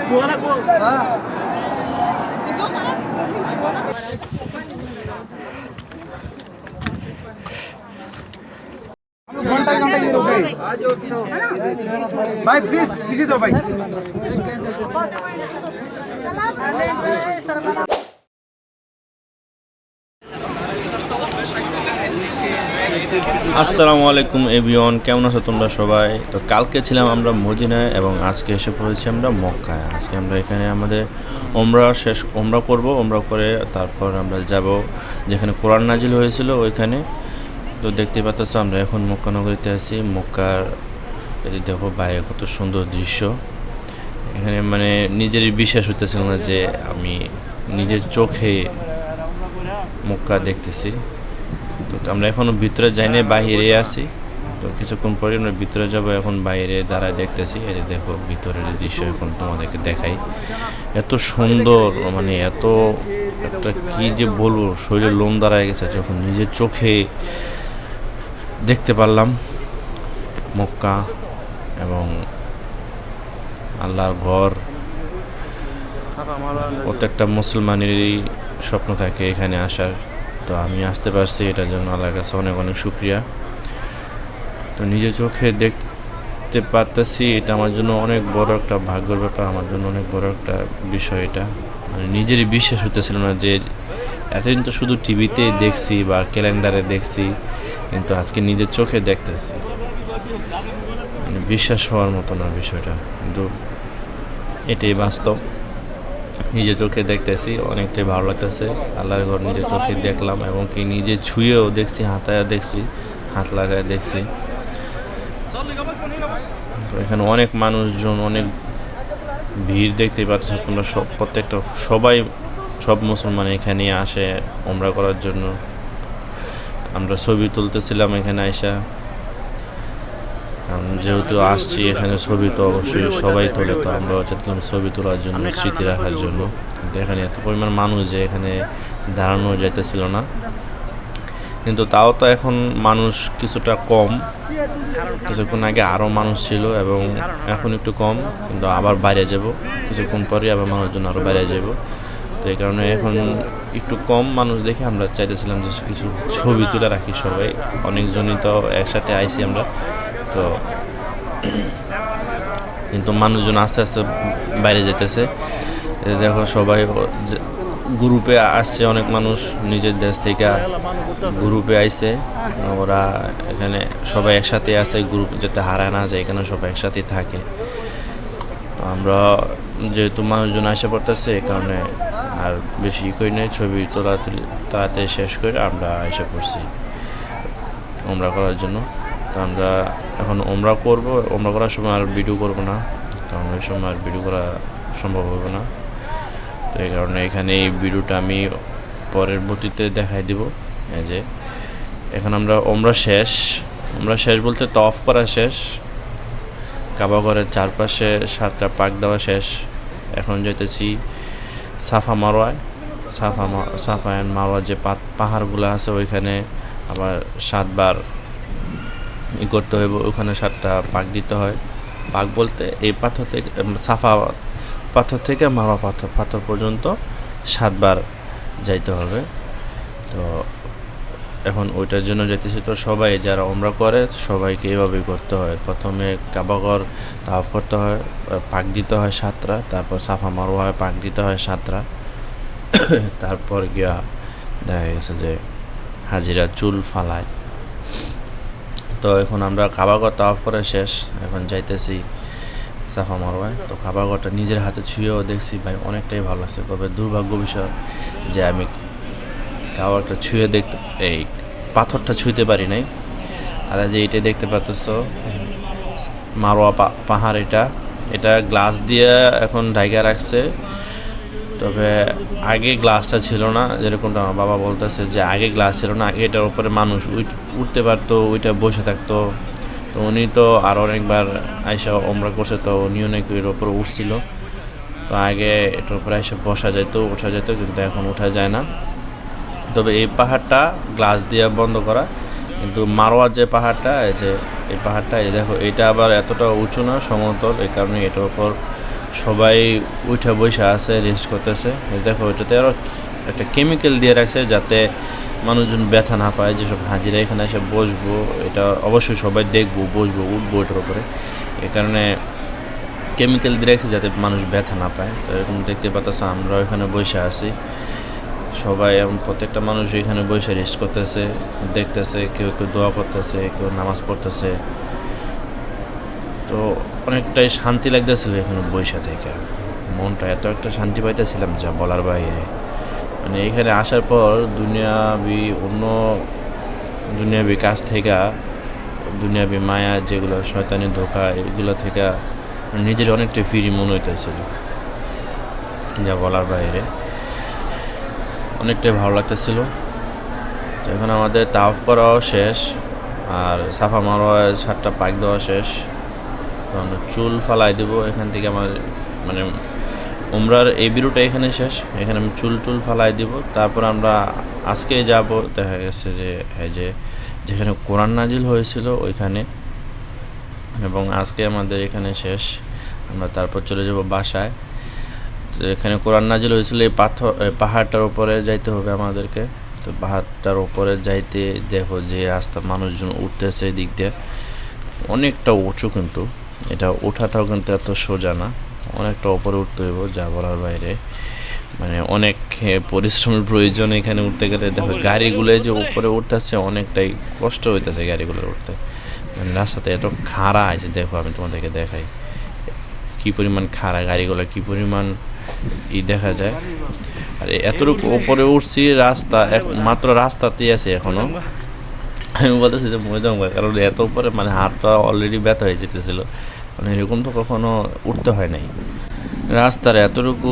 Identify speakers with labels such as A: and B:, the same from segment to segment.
A: भाई प्लीज किसी दो भाई।
B: আসসালামু আলাইকুম এভরিওয়ান, কেমন আছো তোমরা সবাই? তো কালকে ছিলাম আমরা মদিনায় এবং আজকে এসে পড়েছি আমরা মক্কায়। আজকে আমরা এখানে আমাদের ওমরা করব। ওমরা করে তারপর আমরা যাব যেখানে কোরআন নাজিল হয়েছিল ওইখানে। তো দেখতে পাচ্ছ আমরা এখন মক্কা নগরীতে আছি। মক্কার এই দেখো বাইরে কত সুন্দর দৃশ্য। এখানে মানে নিজেরই বিশ্বাস হইতেছিল না যে আমি নিজের চোখে মক্কা দেখতেছি। তো আমরা এখনও ভিতরে যাইনি, বাইরে আছি। তো কিছুক্ষণ পরে আমরা ভিতরে যাব। এখন বাইরে দাঁড়ায় দেখতেছি। এই যে দেখো ভিতরের দৃশ্য এখন তোমাদেরকে দেখাই। এত সুন্দর, মানে এত একটা কি যে বলবো, শরীরের লোম দাঁড়ায় গেছে যখন নিজের চোখে দেখতে পারলাম মক্কা এবং আল্লাহর ঘর। প্রত্যেকটা মুসলমানেরই স্বপ্ন থাকে এখানে আসার। তো আমি আসতে পারছি, এটার জন্য আল্লাহর কাছে অনেক অনেক শুকরিয়া। তো নিজের চোখে দেখতে পারতেছি, এটা আমার জন্য অনেক বড় একটা ভাগ্যের ব্যাপার, আমার জন্য অনেক বড় একটা বিষয়। এটা মানে নিজেরই বিশ্বাস হতেছিল না যে এতদিন তো শুধু টিভিতে দেখছি বা ক্যালেন্ডারে দেখছি, কিন্তু আজকে নিজের চোখে দেখতেছি। মানে বিশ্বাস হওয়ার মতো না বিষয়টা, কিন্তু এটাই বাস্তব। নিজের চোখে দেখতেছি, অনেকটাই ভালো লাগতেছে। আল্লাহর ঘর নিজের চোখে দেখলাম এবং কি নিজে ছুঁয়েও দেখছি, হাতায় দেখছি, হাত লাগায় দেখছি। তো এখানে অনেক মানুষজন, অনেক ভিড় দেখতে পাচ্ছ তোমরা। সব মুসলমান এখানে আসে ওমরা করার জন্য। আমরা ছবি তুলতেছিলাম এখানে আইসা। যেহেতু আসছি এখানে, ছবি তো অবশ্যই সবাই তোলে, তো আমরাও চাইছিলাম ছবি তোলার জন্য, স্মৃতি রাখার জন্য। কিন্তু এখানে এত পরিমাণ মানুষ যে এখানে দাঁড়ানো যাইতেছিল না। কিন্তু তাও তো এখন মানুষ কিছুটা কম। কিছুক্ষণ আগে আরও মানুষ ছিল এবং এখন একটু কম, কিন্তু আবার বাইরে যাব কিছুক্ষণ পরে, আবার মানুষজন আরও বাইরে যাব। তো এই কারণে এখন একটু কম মানুষ দেখে আমরা চাইতেছিলাম যে কিছু ছবি তুলে রাখি সবাই। অনেকজনই তো একসাথে আইছি আমরা। তো কিন্তু মানুষজন আস্তে আস্তে বাইরে যেতেছে। দেখো সবাই গ্রুপে আসছে, অনেক মানুষ নিজের দেশ থেকে গ্রুপে আইছে। ওরা এখানে সবাই একসাথে আছে, গ্রুপ যাতে হারায় না যায়, এখানে সবাই একসাথে থাকে। আমরা যেহেতু মানুষজন আসে পড়তেছে, এই কারণে আর বেশি করি নাই, ছবি তাড়াতাড়ি শেষ করে আমরা এসে পড়ছি ওমরা করার জন্য। তো আমরা এখন ওমরা করব। ওমরা করার সময় আর ভিডিও করব না, কারণ ওই সময় আর ভিডিও করা সম্ভব হবে না। তো এই কারণে এখানে এই ভিডিওটা আমি পরের বর্তীতে দেখাই দিব। এই যে এখন ওমরা শেষ বলতে তওয়াফ করা শেষ, কাবা ঘরের চারপাশে 7টা পাক দেওয়া শেষ। এখন যেতেছি সাফা মারওয়ায়। সাফা অ্যান্ড মারওয়া যে পাহাড়গুলো আছে, ওইখানে আবার 7বার করতে হবে। ওখানে 7টা পাক দিতে হয়। পাক বলতে এই পাথর থেকে, সাফা পাথর থেকে মারওয়া পাথর পর্যন্ত 7বার যাইতে হবে। তো এখন ওইটার জন্য যেতেছি। তো সবাই যারা ওমরা করে সবাইকে এইভাবেই করতে হয়। প্রথমে কাবাঘর তাওয়াফ করতে হয়, পাক দিতে হয় 7টা, তারপর সাফা মারওয়ায় পাক দিতে হয় 7টা। তারপর গিয়া দেখা গেছে যে হাজিরা চুল ফালায়। তো এখন আমরা কাবাঘর তাওয়াফ করে শেষ, এখন যাইতেছি সাফা মারওয়ায়। তো কাবাঘরটা নিজের হাতে ছুঁয়েও দেখছি, ভাই অনেকটাই ভালো লাগছে। তবে দুর্ভাগ্য বিষয় যে আমি কাবাঘরটা ছুঁয়ে এই পাথরটা ছুঁতে পারি নাই। আর যে এটা দেখতে পাচ্ছ মারওয়া পাহাড়, এটা গ্লাস দিয়ে এখন ঢাকা রাখছে। তবে আগে গ্লাসটা ছিল না, যেরকমটা আমার বাবা বলতেছে যে আগে গ্লাস ছিল না, আগে এটার উপরে মানুষ উঠতে পারতো, ওইটা বসে থাকতো। তো উনি তো আর অনেকবার আইসা ওমরা করছে, তো উনিও নাকি এর উপরে উঠছিল। তো আগে এটার উপরে এসে ওঠা যেত, কিন্তু এখন ওঠা যায় না। তবে এই পাহাড়টা গ্লাস দিয়ে বন্ধ করা। কিন্তু মারওয়ার যে পাহাড়টা, এই পাহাড়টা এই দেখো, এটা আবার এতটা উঁচু না, সমতল। এই কারণে এটার উপর সবাই উঠে বসে আছে, রেস্ট করতেছে। দেখো ওইটাতে আরও একটা কেমিক্যাল দিয়ে রাখছে যাতে মানুষজন ব্যথা না পায়। যেসব হাজিরা এখানে এসে বসবো, এটা অবশ্যই সবাই দেখবো, বসবো, উঠবো এটার উপরে, এ কারণে কেমিক্যাল দিয়ে রাখছে যাতে মানুষ ব্যথা না পায়। তো এরকম দেখতে পাচ্ছ আমরাও এখানে বসে আছি, সবাই এবং প্রত্যেকটা মানুষ এখানে বসে রেস্ট করতেছে, দেখতেছে, কেউ কেউ দোয়া করতেছে, কেউ নামাজ পড়তেছে। তো অনেকটাই শান্তি লাগতেছিল এখানে বসে থেকে, মনটা এত একটা শান্তি পাইতেছিলাম যা বলার বাইরে। মানে এখানে আসার পর দুনিয়াবি কাজ থেকে, দুনিয়াবি মায়া যেগুলো শয়তানি ধোঁকা, এগুলো থেকে নিজের অনেকটা ফ্রি মনে হইতেছিল যা বলার বাইরে, অনেকটাই ভালো লাগতেছিল। তো এখন আমাদের তাওয়াফ করাও শেষ আর সাফা মারোয়া 7টা পাক দেওয়া শেষ। তো আমরা চুল ফালাই দেবো এখান থেকে। আমার মানে উমরার এই ভিডিওটা এখানে শেষ, এখানে আমি চুল ফালাই দিব। তারপর আমরা আজকে যাব, দেখা গেছে যে এই যে যেখানে কোরআন নাজিল হয়েছিল ওইখানে, এবং আজকে আমাদের এখানে শেষ। আমরা তারপর চলে যাব বাসায়। তো এখানে কোরআন নাজিল হয়েছিল এই পাহাড়টার উপরে যাইতে হবে আমাদেরকে। তো পাহাড়টার উপরে যাইতে দেখো যে রাস্তা, মানুষজন উঠতেছে এদিক দিয়ে, অনেকটা উঁচু, কিন্তু এটা ওঠাটাও কিন্তু এত সোজা না, অনেকটা উপরে উঠতে হইব যা বলার বাইরে। মানে অনেক পরিশ্রমের প্রয়োজন এখানে উঠতে গেলে। দেখো গাড়িগুলো যে উপরে উঠতেছে, অনেকটাই কষ্ট হইতেছে গাড়িগুলো উঠতে। মানে রাস্তাতে এত খাড়া আছে, দেখো আমি তোমাদেরকে দেখাই কি পরিমাণ খাড়া গাড়িগুলো, কি পরিমাণ দেখা যায়। আর এতটুকু উপরে উঠছি, রাস্তা মাত্র রাস্তাতেই আছে এখনো। আমি বলতেছি যে মরে যাবো, কারণ এত উপরে মানে হাতটা অলরেডি ব্যথা হয়ে যেতেছিল। মানে এরকম তো কখনো উঠতে হয় নাই। রাস্তার এতটুকু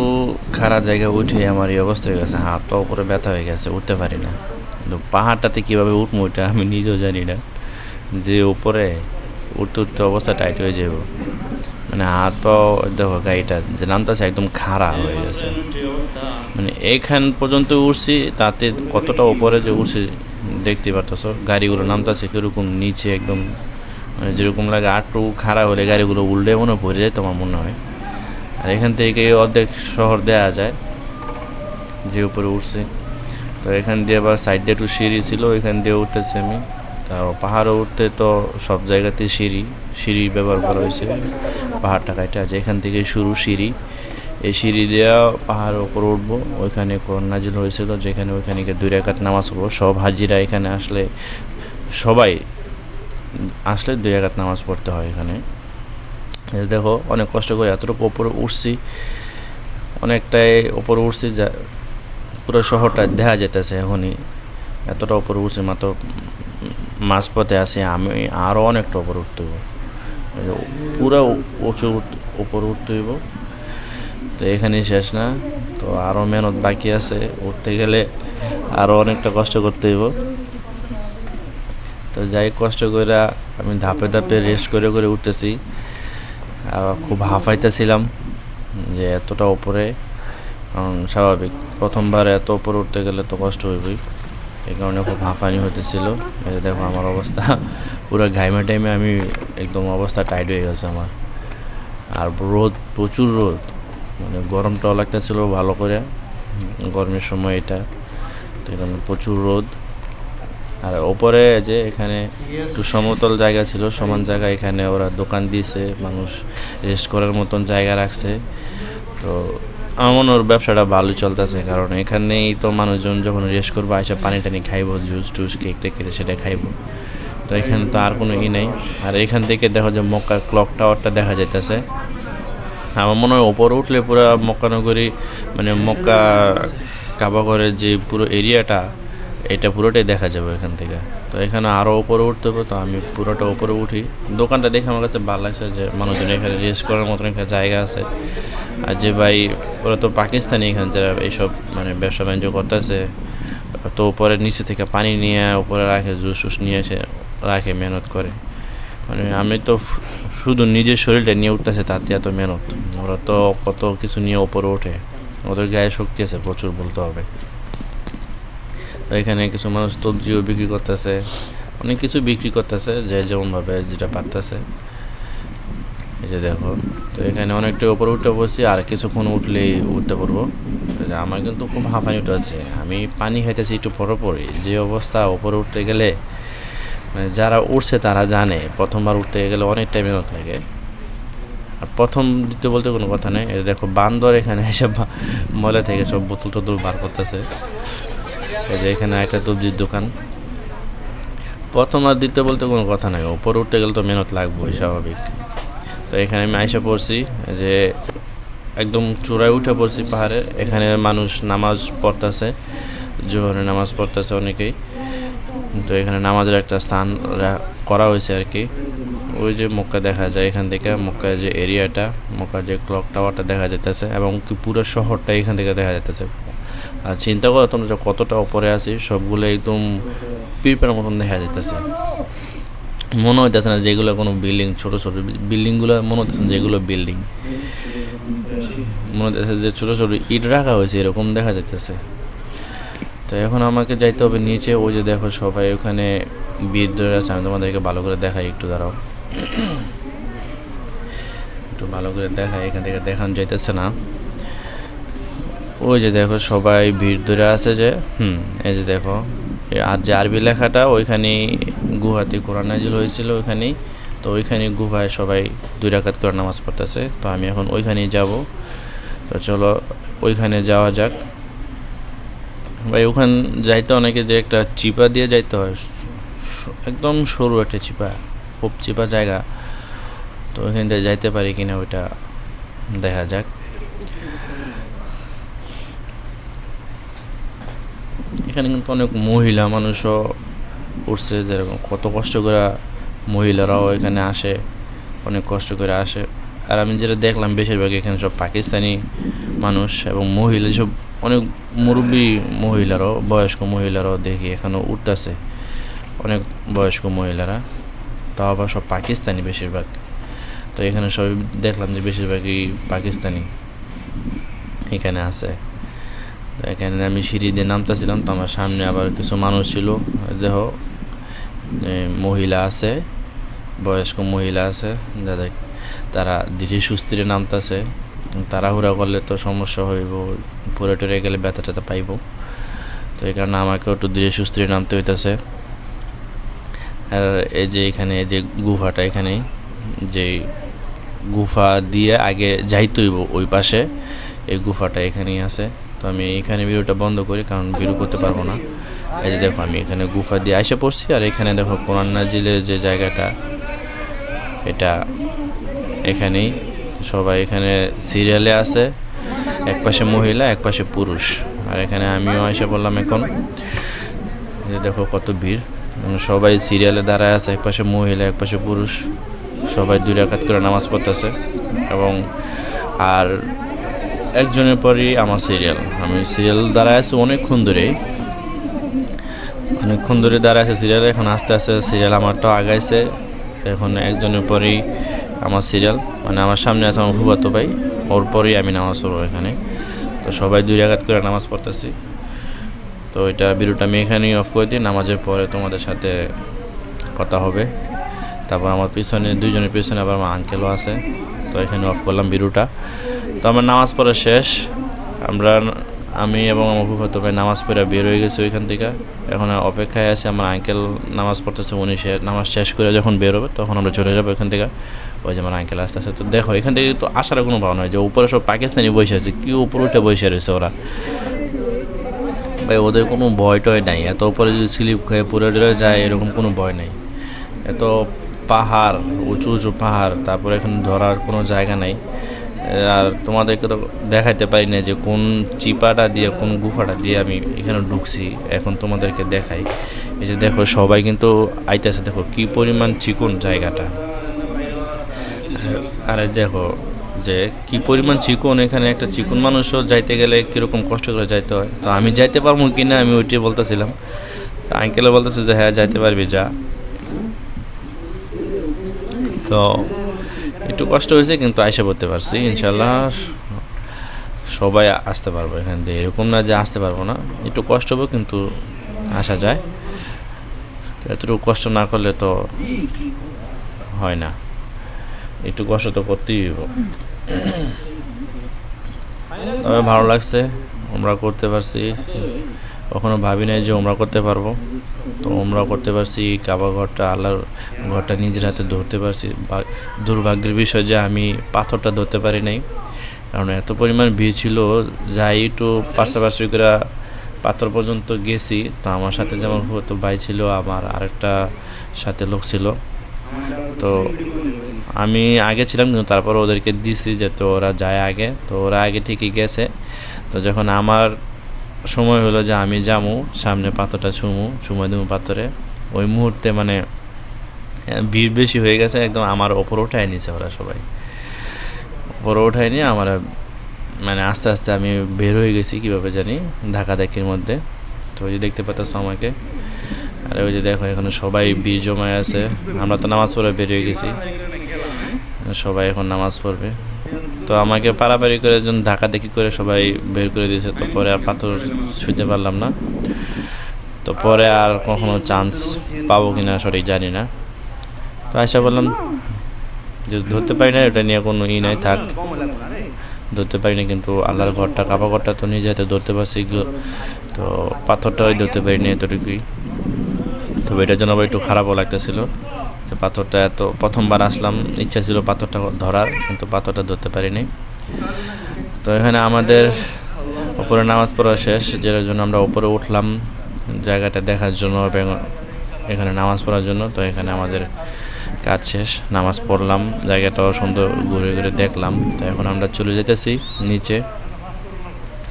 B: খারাপ জায়গায় উঠে আমার এই অবস্থা হয়ে গেছে, হাত পা উপরে ব্যথা হয়ে গেছে, উঠতে পারি না। কিন্তু পাহাড়টাতে কীভাবে উঠবো ওইটা আমি নিজেও জানি না, যে উপরে উঠতে উঠতে অবস্থা টাইট হয়ে যাব। মানে হাত পাও দেখো, গাড়িটা যে নামতেছে একদম খাড়া হয়ে গেছে। মানে এইখান পর্যন্ত উঠছি, তাতে কতটা উপরে যে উঠছি দেখতে পারতেছো। গাড়িগুলো নামতেছে কীরকম নিচে একদম, মানে যেরকম লাগে আটটু খাড়া হলে গাড়িগুলো উল্টে মনে পড়ে যায় তোমার মনে হয়। আর এখান থেকে অর্ধেক শহর দেওয়া যায় যে উপরে উঠছে। তো এখান দিয়ে আবার সাইড দিয়ে একটু সিঁড়ি ছিল, ওইখান দিয়ে উঠতেছি আমি। তা পাহাড়ে উঠতে তো সব জায়গাতেই সিঁড়ি ব্যবহার করা হয়েছে। পাহাড়টা কাটা আছে, এখান থেকে শুরু সিঁড়ি। এই সিঁড়ি দেওয়া পাহাড়ের উপর উঠবো। ওইখানে কোরআন নাজিল হয়েছিল, যেখানে ওইখানে গিয়ে 2 রাকাত নামাজ পড়বো। সব হাজিরা এখানে সবাই আসলে 2 রাকাত নামাজ পড়তে হয় এখানে। দেখো অনেক কষ্ট করে এতটুকু উপরে উঠছি, অনেকটাই উপরে উঠছি, যা পুরো শহরটা দেখা যেতেছে এখনই। এতটা উপরে উঠছি, মাত্র মাঝপথে আছি আমি, আরও অনেকটা উপরে উঠতে হইব, পুরো উঁচু উপরে উঠতে হইব। তো এখানেই শেষ না, তো আরও মেহনত বাকি আছে। উঠতে গেলে আরও অনেকটা কষ্ট করতে হইব। তো যাই কষ্ট করে আমি ধাপে ধাপে রেস্ট করে করে উঠতেছি। খুব হাঁফাইতেছিলাম যে এতটা উপরে, কারণ স্বাভাবিক প্রথমবার এত উপরে উঠতে গেলে তো কষ্ট হইবই, এই কারণে খুব হাঁফানি হতেছিল। এই যে দেখো আমার অবস্থা, পুরো ঘাইমে টাইমে আমি একদম অবস্থা টাইট হয়ে গেছে আমার। আর রোদ, প্রচুর রোদ, মানে গরমটাও লাগতেছিল ভালো করে, গরমের সময় এটা, তো এখানে প্রচুর রোদ। আর ওপরে যে এখানে একটু সমতল জায়গা ছিল, সমান জায়গা, এখানে ওরা দোকান দিয়েছে, মানুষ রেস্ট করার মতন জায়গা রাখছে। তো আমার ওর ব্যবসাটা ভালোই চলতেছে, কারণ এখানেই তো মানুষজন যখন রেস্ট করবো এসে পানি টানি খাইবো, জুস টুস কেক টেক কেটে সেটা খাইবো। তো এখানে তো আর কোনো নেই। আর এখান থেকে দেখো যে মক্কার ক্লক টাওয়ারটা দেখা যাইতেছে। আমার মনে হয় ওপরে উঠলে পুরো মক্কানগরী, মানে মক্কা কাবাঘরের যে পুরো এরিয়াটা, এটা পুরোটাই দেখা যাবে এখান থেকে। তো এখানে আরও উপরে উঠতে হবে, তো আমি পুরোটা উপরে উঠি। দোকানটা দেখে আমার কাছে ভালো লাগছে যে মানুষজন এখানে রেস্ট করার মতন একটা জায়গা আছে। আর যে ভাই ওরা তো পাকিস্তানি, এখানে যারা এইসব মানে ব্যবসা বাণিজ্য করতেছে, তো উপরে নিচে থেকে পানি নিয়ে উপরে রাখে, জুস টুস নিয়ে এসে রাখে, মেহনত করে। মানে আমি তো শুধু নিজের শরীরটা নিয়ে উঠতেছে, তাতে এত মেহনত। ওরা তো কত কিছু নিয়ে উপরে ওঠে, ওদের গায়ে শক্তি আছে প্রচুর বলতে হবে। তো এখানে কিছু মানুষ সবজিও বিক্রি করতেছে, অনেক কিছু বিক্রি করতেছে, যে যেমনভাবে যেটা পারতেছে। এই যে দেখো, তো এখানে অনেকটা উপরে উঠে বসছি, আর কিছুক্ষণ উঠলেই উঠতে পারবো। আমার কিন্তু খুব হাঁপানি উঠেছে, আমি পানি খাইতেছি একটু পরে যে অবস্থা। উপরে উঠতে গেলে মানে যারা উঠছে তারা জানে প্রথমবার উঠতে গেলে অনেক টাইম লাগে। আর প্রথম দ্বিতীয় বলতে কোনো কথা নেই। এটা দেখো বান্দর এখানে এসব ময়লা থেকে সব বোতল টোতল বার করতেছে। এই যে এখানে একটা সবজির দোকান। প্রথম আর দ্বিতীয় বলতে কোনো কথা নাই, উপরে উঠতে গেলে তো মেহনত লাগবেই, স্বাভাবিক। তো এখানে আমি আইসা পড়ছি, যে একদম চূড়ায় উঠে পড়ছি পাহাড়ে। এখানে মানুষ নামাজ পড়তেছে, জোহরের নামাজ পড়তেছে অনেকেই। তো এখানে নামাজের একটা স্থান করা হয়েছে আর কি। ওই যে মক্কা দেখা যায় এখান থেকে, মক্কার যে এরিয়াটা, মক্কার যে ক্লক টাওয়ারটা দেখা যাইতেছে, এবং কি পুরো শহরটা এখান থেকে দেখা যাইতেছে। আর চিন্তা করো তোমরা যে কতটা উপরে আছি, সবগুলো একদম পিঁপড়ার মতন দেখা যাইতেছে। মনে হইতেছে না যেগুলো কোনো বিল্ডিং, ছোটো ছোটো বিল্ডিংগুলো মনে হইতেছে যেগুলো বিল্ডিং, মনে হইতেছে যে ছোটো ছোটো ইট রাখা হয়েছে এরকম দেখা যাইতেছে। তো এখন আমাকে যাইতে হবে নিচে। ওই যে দেখো সবাই ওখানে বীরদের আছে, আমি তোমাদেরকে ভালো করে দেখাই, একটু দাঁড়াও, একটু ভালো করে দেখাই, এখান থেকে দেখানো যাইতেছে না। ওই যে দেখো সবাই ভিড় ধরে আছে যে এই যে দেখো, আর যে আরবি লেখাটা ওইখানেই গুহাতে কোরআন নাজিল হয়েছিল ওইখানেই। তো ওইখানে গুহায় সবাই 2 রাকাত করে নামাজ পড়তেছে। তো আমি এখন ওইখানেই যাব। তো চলো ওইখানে যাওয়া যাক। ভাই ওখান যাইতে অনেকে যে একটা চিপা দিয়ে যাইতে হয়, একদম সরু একটা চিপা, খুব চিপা জায়গা। তো ওইখান থেকে যাইতে পারি কিনা ওইটা দেখা যাক। এখানে কিন্তু অনেক মহিলা মানুষও উঠছে, যেরকম কত কষ্ট করে মহিলারাও এখানে আসে, অনেক কষ্ট করে আসে। আর আমি যেটা দেখলাম বেশিরভাগ এখানে সব পাকিস্তানি মানুষ এবং মহিলা, সব অনেক মুরব্বী মহিলারাও, বয়স্ক মহিলারাও দেখি এখানে উঠতেছে, অনেক বয়স্ক মহিলারা, তাও আবার সব পাকিস্তানি বেশিরভাগ। তো এখানে সবাই দেখলাম যে বেশিরভাগই পাকিস্তানি এখানে আছে। তো এখানে আমি সিঁড়ি দিয়ে নামতেছিলাম, তো আমার সামনে আবার কিছু মানুষ ছিল, দেখো মহিলা আছে, বয়স্ক মহিলা আছে, যাদের তারা ধীরে সুস্থিরে নামতেছে। তাড়াহুড়া করলে তো সমস্যা হইব, পরে টরে গেলে ব্যথা ট্যাথা পাইব। তো এই কারণে আমাকে একটু ধীরে সুস্থিরে নামতে হইতেছে। আর এই যে এখানে যে গুফাটা, এখানে যে গুফা দিয়ে আগে যাইতে হইব ওই পাশে, এই গুফাটা এখানেই আছে। তো আমি এখানে ভিডিওটা বন্ধ করি, কারণ ভিডিও করতে পারবো না। এই যে দেখো আমি এখানে গুফা দিয়ে এসে পড়ছি, আর এখানে দেখো কোরআন নাজিলের যে জায়গাটা, এটা এখানেই। সবাই এখানে সিরিয়ালে আছে, এক পাশে মহিলা এক পাশে পুরুষ। আর এখানে আমিও এসে পড়লাম এখন। যে দেখো কত ভিড়, সবাই সিরিয়ালে দাঁড়ায় আছে, এক পাশে মহিলা এক পাশে পুরুষ, সবাই 2 রাকাত করে নামাজ পড়তেছে। এবং আর একজনের পরই আমার সিরিয়াল, আমি সিরিয়াল দাঁড়ায় আছি অনেকক্ষণ ধরে দাঁড়ায় আছে সিরিয়ালে। এখন আস্তে আস্তে সিরিয়াল আমারটাও আগাইছে, এখন একজনের পরেই আমার সিরিয়াল, মানে আমার সামনে আছে আমার ফুফাতো ভাই, ওর পরেই আমি নামাজ পড়বো এখানে। তো সবাই 2 রাকাত করে নামাজ পড়তেছি। তো এটা ভিডিওটা আমি এখানেই অফ করে দিই, নামাজের পরে তোমাদের সাথে কথা হবে। তারপর আমার পিছনে, 2জনের পিছনে আবার আমার আঙ্কেলও আছে। তো এখানে অফ করলাম ভিডিওটা। তো আমার নামাজ পড়া শেষ, আমি এবং আমার ফুফাতো ভাই নামাজ পড়ে বের হয়ে গেছি ওইখান থেকে। এখন অপেক্ষায় আছে, আমার আঙ্কেল নামাজ পড়তেছে, উনি নামাজ শেষ করে যখন বের হবে তখন আমরা চলে যাবো এখান থেকে। ওই যে আমার আঙ্কেল আসতে আসে। তো দেখো এখান থেকে তো আসার কোনো ভাব নয়, যে উপরে সব পাকিস্তানি বসে আছে, কি উপরে উঠে বসে রয়েছে ওরা, ভাই ওদের কোনো ভয় টয় নাই। এত উপরে যদি স্লিপ খেয়ে পুরো ডরে যায় এরকম কোনো ভয় নাই। এত পাহাড়, উঁচু উঁচু পাহাড়, তারপরে এখানে ধরার কোনো জায়গা নাই। আর তোমাদেরকে তো দেখাইতে পারি না যে কোন চিপাটা দিয়ে, কোন গুফাটা দিয়ে আমি এখানে ঢুকছি, এখন তোমাদেরকে দেখাই। এই যে দেখো সবাই কিন্তু আইতেছে, দেখো কি পরিমাণ চিকন জায়গাটা। আর দেখো যে কি পরিমাণ চিকন, এখানে একটা চিকন মানুষও যাইতে গেলে কীরকম কষ্ট করে যাইতে হয়। তো আমি যাইতে পারবো কি না আমি ওইটাই বলতেছিলাম। আঙ্কেলও বলতেছে যে হ্যাঁ যাইতে পারবি, যা। তো একটু কষ্ট হয়েছে, কিন্তু আইসা পড়তে পারছি ইনশাল্লাহ। সবাই আসতে পারবো এখান থেকে, এরকম না যে আসতে পারবো না, একটু কষ্ট হবে কিন্তু আসা যায়। এতটুকু কষ্ট না করলে তো হয় না। একটু কষ্ট তো করতেই হইব। তবে ভালো লাগছে, আমরা করতে পারছি। কখনো ভাবি নাই যে আমরা করতে পারবো, তো আমরা করতে পারছি। কাবা ঘরটা, আল্লাহর ঘরটা নিজের হাতে ধরতে পারছি। দুর্ভাগ্যের বিষয় যে আমি পাথরটা ধরতে পারি নাই, কারণ এত পরিমাণ ভিড় ছিল। যাই একটু পাশাপাশি করে পাথর পর্যন্ত গেছি, তো আমার সাথে যেমন হতো ভাই ছিল, আমার আরেকটা সাথে লোক ছিল। তো আমি আগে ছিলাম, কিন্তু তারপর ওদেরকে দিছি যে তো ওরা যায় আগে, তো ওরা আগে ঠিকই গেছে। তো যখন আমার সময় হলো যে আমি যাবো সামনে পাথরটা চুমা দেবো পাথরে, ওই মুহূর্তে মানে ভিড় বেশি হয়ে গেছে, একদম আমার ওপর উঠায় নিছে ওরা সবাই। ওপরে উঠায় নিয়ে আমার মানে আস্তে আস্তে আমি বের হয়ে গেছি কীভাবে জানি, ধাক্কাধাক্কির মধ্যে। তো ওই যে দেখতে পাচ্ছ আমাকে, আর ওই যে দেখো এখানে সবাই ভিড় জমায় আছে। আমরা তো নামাজ পড়ে বের হয়ে গেছি, সবাই এখন নামাজ পড়বে। তো আমাকে পারাপারি করে যখন ধাক্কাধাক্কি করে সবাই বের করে দিয়েছে, তো পরে আর পাথর ছুঁতে পারলাম না। তো পরে আর কখনো চান্স পাবো কিনা সঠিক জানি না। তো আশা বললাম যে ধরতে পারি না, এটা নিয়ে কোনো নাই, থাক, ধরতে পারি না। কিন্তু আল্লাহর ঘরটা, কাবা ঘরটা তো নিজে হাতে ধরতে পারছি, তো পাথরটাও ধরতে পারিনি এতটুকুই। তবে এটার জন্য আবার একটু খারাপও লাগতেছিল যে পাথরটা এত, প্রথমবার আসলাম, ইচ্ছা ছিল পাথরটা ধরার, কিন্তু পাথরটা ধরতে পারিনি। তো এখানে আমাদের উপরে নামাজ পড়া শেষ, যেটার জন্য আমরা উপরে উঠলাম জায়গাটা দেখার জন্য এবং এখানে নামাজ পড়ার জন্য। তো এখানে আমাদের কাজ শেষ, নামাজ পড়লাম, জায়গাটাও সুন্দর ঘুরে ঘুরে দেখলাম। তো এখন আমরা চলে যেতেছি নিচে।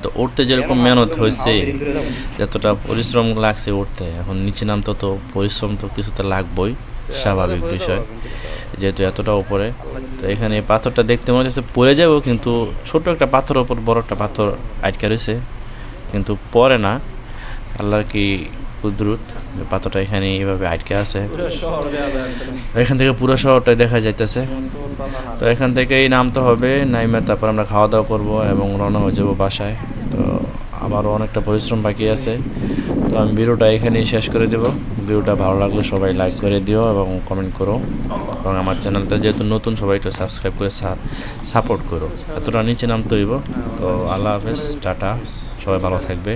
B: তো উঠতে যেরকম মেহনত হয়েছে, যতটা পরিশ্রম লাগছে উঠতে, এখন নিচে নামতে তো পরিশ্রম তো কিছুটা লাগবেই, স্বাভাবিক বিষয়, যেহেতু এতটা উপরে। তো এখানে পাথরটা দেখতে মনে হচ্ছে পড়ে যাবো, কিন্তু ছোট একটা পাথর ওপর বড় একটা পাথর আটকে রয়েছে, কিন্তু পড়ে না। আল্লাহর কি কুদরত, পাথরটা এখানে এইভাবে আটকে আছে। এখান থেকে পুরো শহরটাই দেখা যাইতেছে। তো এখান থেকেই নামতে হবে, নাইমে তারপর আমরা খাওয়া দাওয়া করবো এবং রওনা হয়ে যাবো বাসায়। তো আবারও অনেকটা পরিশ্রম বাকি আছে। তো আমি ভিডিওটা এখানেই শেষ করে দেবো। ভিডিওটা ভালো লাগলে সবাই লাইক করে দিও এবং কমেন্ট করো, এবং আমার চ্যানেলটা যেহেতু নতুন, সবাই একটু সাবস্ক্রাইব করে সাপোর্ট করো। এতটা নিচে নামতে হইব। তো আল্লাহ হাফেজ, টাটা, সবাই ভালো থাকবে।